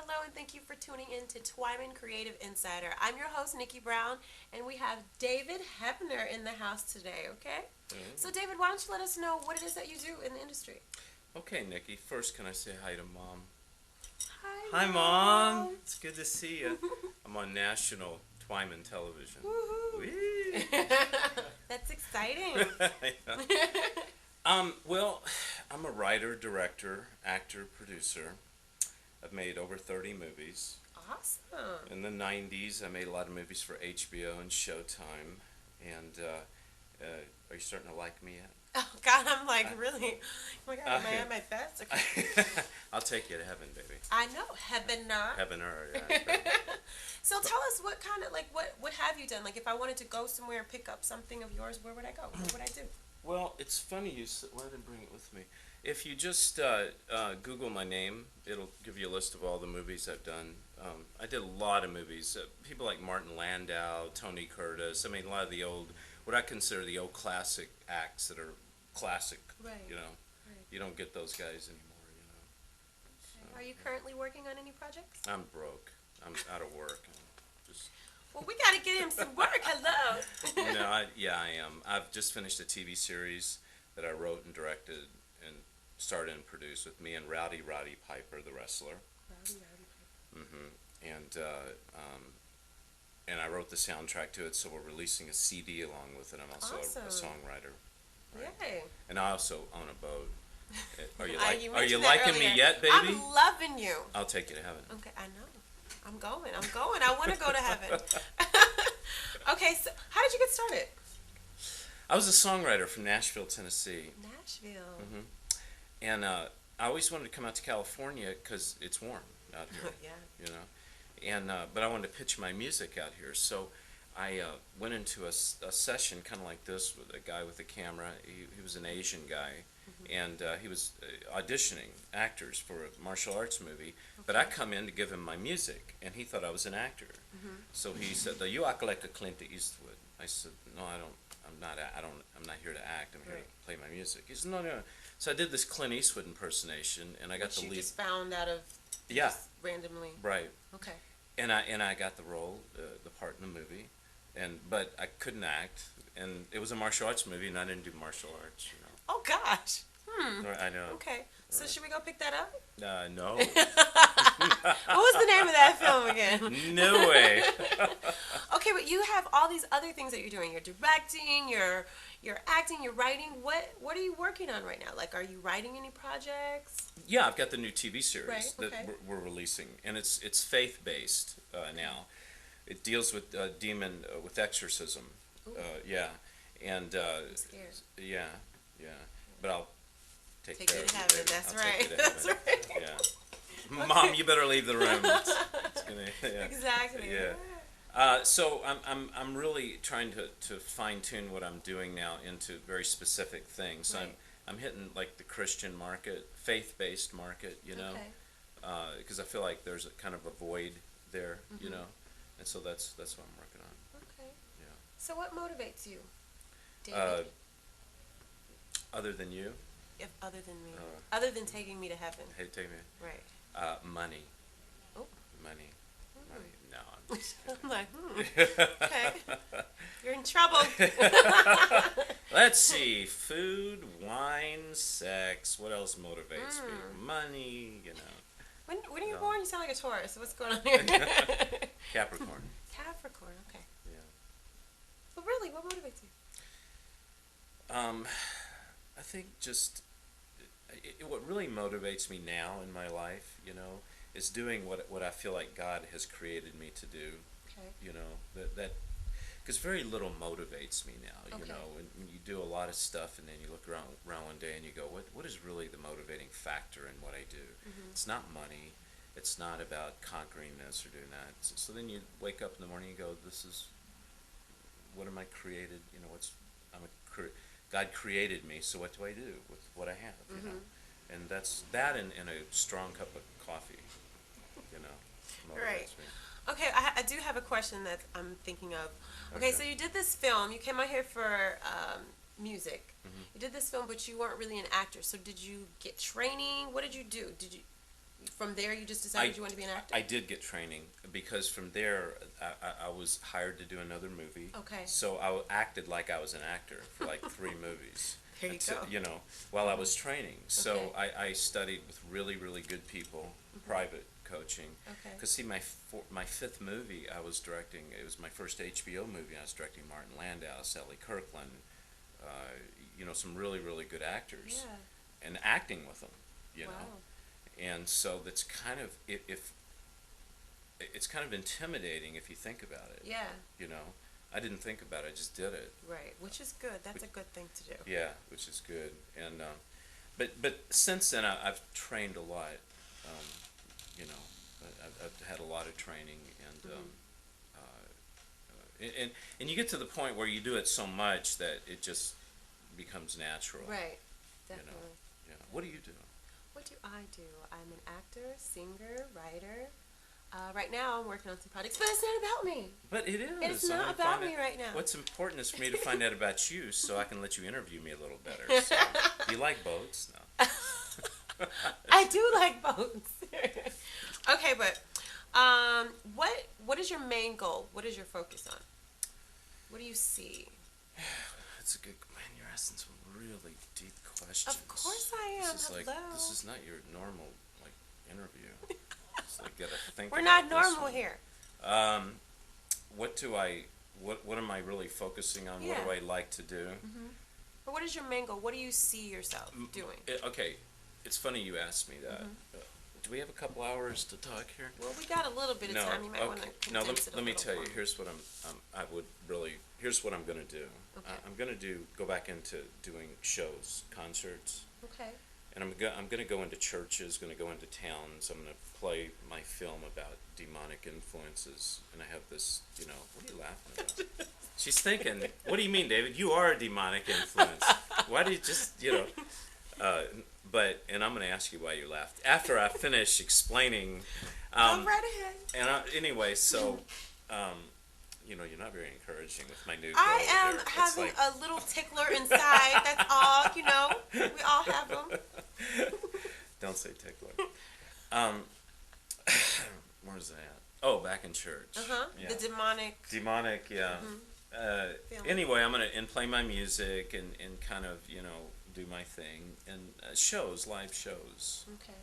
hello, and thank you for tuning in to Twyman Creative Insider. I'm your host, Nikki Brown, and we have David Hebner in the house today, okay? So, David, why don't you let us know what it is that you do in the industry? Okay, Nikki. First, can I say hi to Mom? Hi, Hi, Mom. It's good to see you. I'm on national Twyman television. Woohoo! Whee! That's exciting. Well, I'm a writer, director, actor, producer. I've made over 30 movies. Awesome. In the 90s, I made a lot of movies for HBO and Showtime. And are you starting to like me yet? Oh, God, I'm like, really? Oh, my God, am I at my best? Okay. I'll take you to heaven, baby. I know, Hebner. Heavener, yeah. So tell us what kind of, like, what have you done? Like, if I wanted to go somewhere and pick up something of yours, where would I go? What would I do? Well, it's funny you said, well, I didn't bring it with me. If you just Google my name, it'll give you a list of all the movies I've done. I did a lot of movies. People like Martin Landau, Tony Curtis. I mean, a lot of the old, what I consider the old classic acts that are classic. Right. You know, Right. you don't get those guys anymore. You know. Are you currently working on any projects? I'm broke. I'm out of work. Just Well, we got to get him some work. Hello. yeah, I am. I've just finished a TV series that I wrote and directed and started and produced with me and Rowdy Piper, the wrestler. Rowdy. And and I wrote the soundtrack to it, so we're releasing a CD along with it. I'm also Awesome. a songwriter. Right? Yay. And I also own a boat. Are you You are you mentioned that liking me earlier. yet, baby? I'm loving you. I'll take you to heaven. Okay, I know. I'm going. I want to go to heaven. Okay, so how did you get started? I was a songwriter from Nashville, Tennessee. Nashville. And I always wanted to come out to California because it's warm out here. Yeah. You know, and but I wanted to pitch my music out here, so I went into a session kind of like this with a guy with a camera. He was an Asian guy, and he was auditioning actors for a martial arts movie. But I come in to give him my music, and he thought I was an actor. So he said, "You act like a Clint Eastwood." I said, "No, I don't. I'm not. I'm not here to act. I'm here to play my music." He said, "No, no." So I did this Clint Eastwood impersonation, and I got the you lead. just found out of Yeah, just randomly. right. Okay. And I got the role, the part in the movie, but I couldn't act, and it was a martial arts movie, and I didn't do martial arts. You know. Oh gosh. I know. Okay. So should we go pick that up? No. What was the name of that film again? No way. Okay, but you have all these other things that you're doing. You're directing, you're acting, you're writing. What are you working on right now? Like, are you writing any projects? Yeah, I've got the new TV series Right, okay. that we're releasing, and it's faith based now. It deals with demon with exorcism. Yeah, and I'm scared. yeah. But I'll take Take care you of to heaven. baby. That's I'll take right. you to That's heaven. right. Yeah. Mom, you better leave the room. It's gonna, yeah. Exactly. Yeah. So I'm really trying to fine tune what I'm doing now into very specific things. Right. I'm hitting like the Christian market, faith-based market, you know, Okay. because I feel like there's a kind of a void there, you know, and so that's what I'm working on. Okay. Yeah. So what motivates you, David? Other than you, if other than me, other than taking me to heaven. hey, take me. Right. Money. Oh. Money. Money. No, I'm just kidding. I'm like, okay. You're in trouble. Let's see. Food, wine, sex. What else motivates me? Money, you know. When are you No. born? You sound like a Taurus. What's going on here? Capricorn. Capricorn. Okay. Yeah. But really, what motivates you? I think just what really motivates me now in my life, you know, is doing what I feel like God has created me to do. Okay. You know, that because very little motivates me now. You Okay. know, when you do a lot of stuff and then you look around one day and you go, what is really the motivating factor in what I do? It's not money. It's not about conquering this or doing that. So then you wake up in the morning and go, this is what am I created? You know, God created me. So what do I do with what I have? You know, and that's that in a strong cup of coffee. You know, motivates Right. me. Okay, I do have a question that I'm thinking of. Okay, so you did this film. You came out here for music. You did this film, but you weren't really an actor. So did you get training? What did you do? from there you just decided you wanted to be an actor? I did get training because from there I was hired to do another movie. Okay. So I acted like I was an actor for like 3 movies. There you go. You know, while I was training. So Okay. I studied with really, really good people, private coaching. Okay. Because see, my 5th movie I was directing, it was my first HBO movie. I was directing Martin Landau, Sally Kirkland, you know, some really, really good actors. Yeah. And acting with them, you Wow. know. And so that's kind of, if it's kind of intimidating if you think about it. Yeah. You know, I didn't think about it, I just did it. Right. Which is good. That's a good thing to do. Yeah, which is good. And but since then I've trained a lot. You know, I've had a lot of training, and and you get to the point where you do it so much that it just becomes natural. Right. You know. Definitely. Yeah. What do you do? What do I do? I'm an actor, singer, writer. Right now, I'm working on some projects, but it's not about me. But it is. It's I not wanna about find me out- right now. What's important is for me to find out about you, so I can let you interview me a little better. So, do you like boats? No. I do like boats. Okay, but what is your main goal? What is your focus on? What do you see? It's a good. Man, you're asking some really deep questions. Of course I am. This is Hello. this is not your normal interview. It's like gotta think. We're about not this normal one. here. What am I really focusing on? Yeah. What do I like to do? But what is your main goal? What do you see yourself doing? Okay, it's funny you asked me that. Do we have a couple hours to talk here? Well, we got a little bit of No. time. You might want Okay. to No. condense it a Let me little tell you. more. Here's what Here's what I'm going to do. Okay. I'm going to go back into doing shows, concerts, Okay. and I'm going to go into churches, going to go into towns. I'm going to play my film about demonic influences, and I have this. You know, what are you laughing about? She's thinking, what do you mean, David? You are a demonic influence. Why do you just, you know? And I'm going to ask you why you laughed after I finish explaining. Go right ahead. And anyway, so, you know, you're not very encouraging with my new. I goal am there. It's having like- a little tickler inside. That's all. You know, we all have them. Don't say tickler. Where's that? Oh, back in church. Yeah. The demonic. Demonic, yeah. Feeling. Anyway, I'm gonna play my music and kind of, you know, do my thing and shows, live shows. Okay.